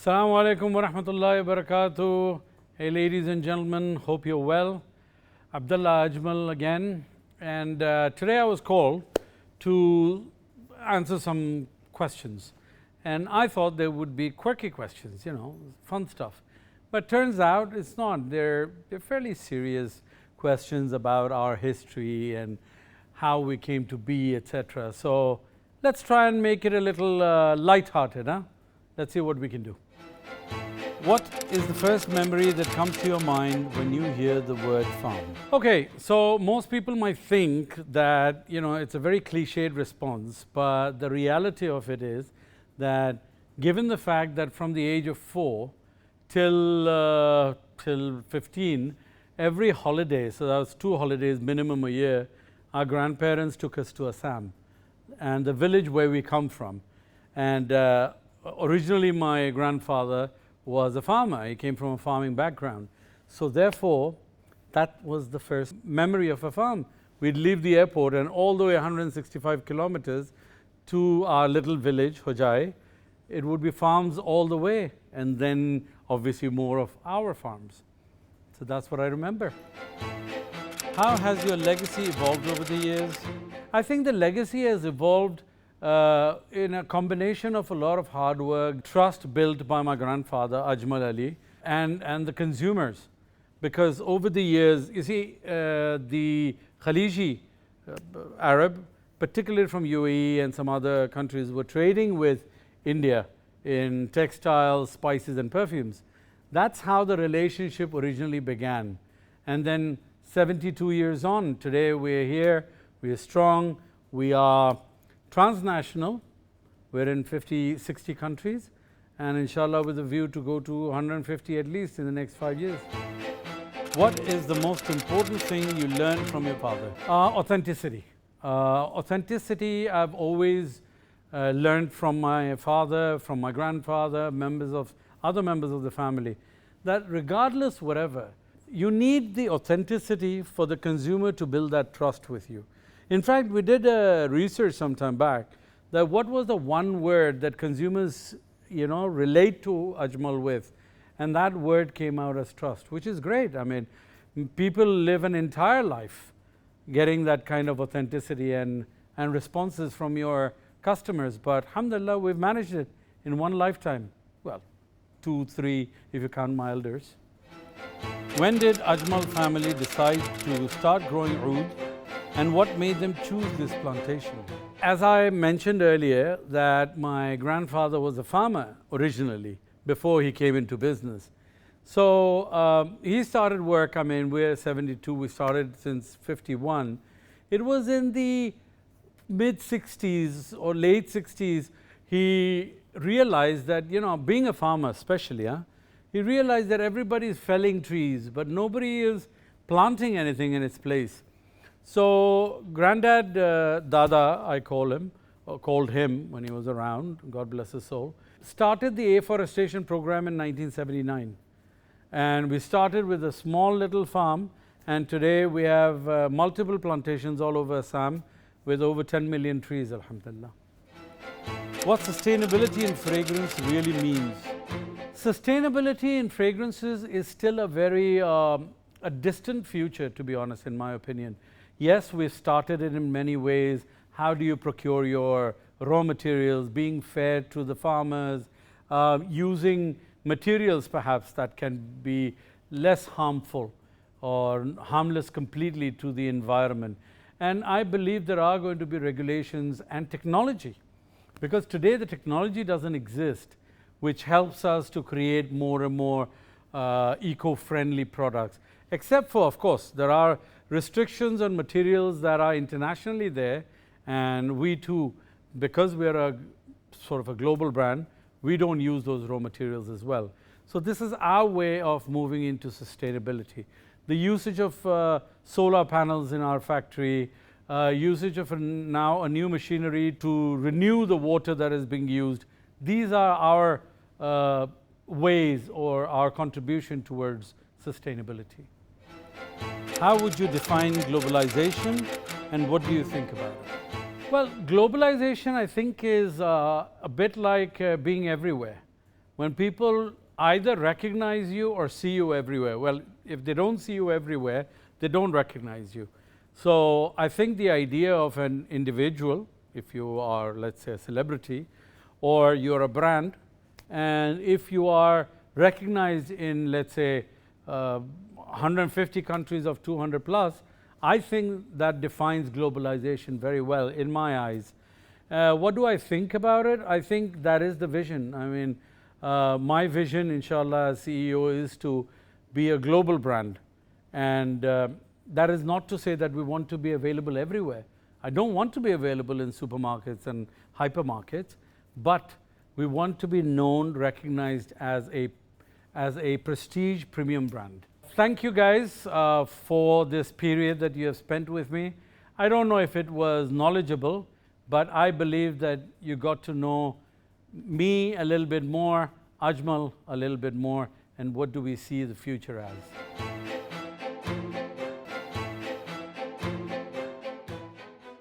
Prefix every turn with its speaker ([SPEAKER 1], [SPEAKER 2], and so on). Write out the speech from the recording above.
[SPEAKER 1] Assalamu alaikum wa rahmatullahi wa barakatuh. Hey ladies and gentlemen, hope you're well. Abdulla Ajmal again, and today I was called to answer some questions, and I thought there would be quirky questions, fun stuff, but turns out it's not. They're fairly serious questions about our history and how we came to be, etc. So let's try and make it a little light-hearted, huh? Let's see what we can do. What is the first memory that comes to your mind when you hear the word farm? Okay, so most people might think that, it's a very cliched response, but the reality of it is that given the fact that from the age of 4 till 15, every holiday, so that was 2 holidays minimum a year, our grandparents took us to Assam and the village where we come from. And originally my grandfather was a farmer. He came from a farming background. So therefore, that was the first memory of a farm. We'd leave the airport and all the way 165 kilometers to our little village, Hojai. It would be farms all the way, and then obviously more of our farms. So that's what I remember. How has your legacy evolved over the years? I think the legacy has evolved in a combination of a lot of hard work, trust built by my grandfather, Ajmal Ali, and the consumers. Because over the years, you see, the Khaliji Arab, particularly from UAE and some other countries, were trading with India in textiles, spices, and perfumes. That's how the relationship originally began. And then 72 years on, today we're here, we're strong, we are transnational, we're in 50, 60 countries, and inshallah with a view to go to 150 at least in the next 5 years. What is the most important thing you learned from your father? Authenticity. Authenticity I've always learned from my father, from my grandfather, other members of the family, that regardless whatever, you need the authenticity for the consumer to build that trust with you. In fact, we did a research some time back that what was the one word that consumers, relate to Ajmal with, and that word came out as trust, which is great. I mean, people live an entire life getting that kind of authenticity and responses from your customers, but alhamdulillah, we've managed it in one lifetime. Well, 2, 3, if you count my elders. When did Ajmal family decide to start growing oud? And what made them choose this plantation? As I mentioned earlier, that my grandfather was a farmer originally before he came into business. So he started work, we're 72, we started since 51. It was in the mid 60s or late 60s, he realized that, being a farmer especially, he realized that everybody is felling trees, but nobody is planting anything in its place. So Granddad, Dada, I called him when he was around, God bless his soul, started the afforestation program in 1979. And we started with a small little farm, and today we have multiple plantations all over Assam with over 10 million trees, alhamdulillah. What sustainability in fragrance really means? Sustainability in fragrances is still a very a distant future, to be honest, in my opinion. Yes, we've started it in many ways. How do you procure your raw materials, being fair to the farmers, using materials perhaps that can be less harmful or harmless completely to the environment. And I believe there are going to be regulations and technology, because today the technology doesn't exist, which helps us to create more and more eco-friendly products. Except for, of course, there are restrictions on materials that are internationally there, and we too, because we are a sort of a global brand, we don't use those raw materials as well. So this is our way of moving into sustainability. The usage of solar panels in our factory, usage of now a new machinery to renew the water that is being used. These are our ways or our contribution towards sustainability. How would you define globalization, and what do you think about it? Well, globalization I think is a bit like being everywhere. when people either recognize you or see you everywhere. Well, if they don't see you everywhere, they don't recognize you. So I think the idea of an individual, if you are, let's say, a celebrity, or you're a brand, and if you are recognized in, let's say, 150 countries of 200 plus, I think that defines globalization very well in my eyes. What do I think about it? I think that is the vision. I mean, my vision, inshallah, as CEO is to be a global brand. And that is not to say that we want to be available everywhere. I don't want to be available in supermarkets and hypermarkets, but we want to be known, recognized as a prestige premium brand. Thank you guys for this period that you have spent with me. I don't know if it was knowledgeable, but I believe that you got to know me a little bit more, Ajmal a little bit more, and what do we see the future as.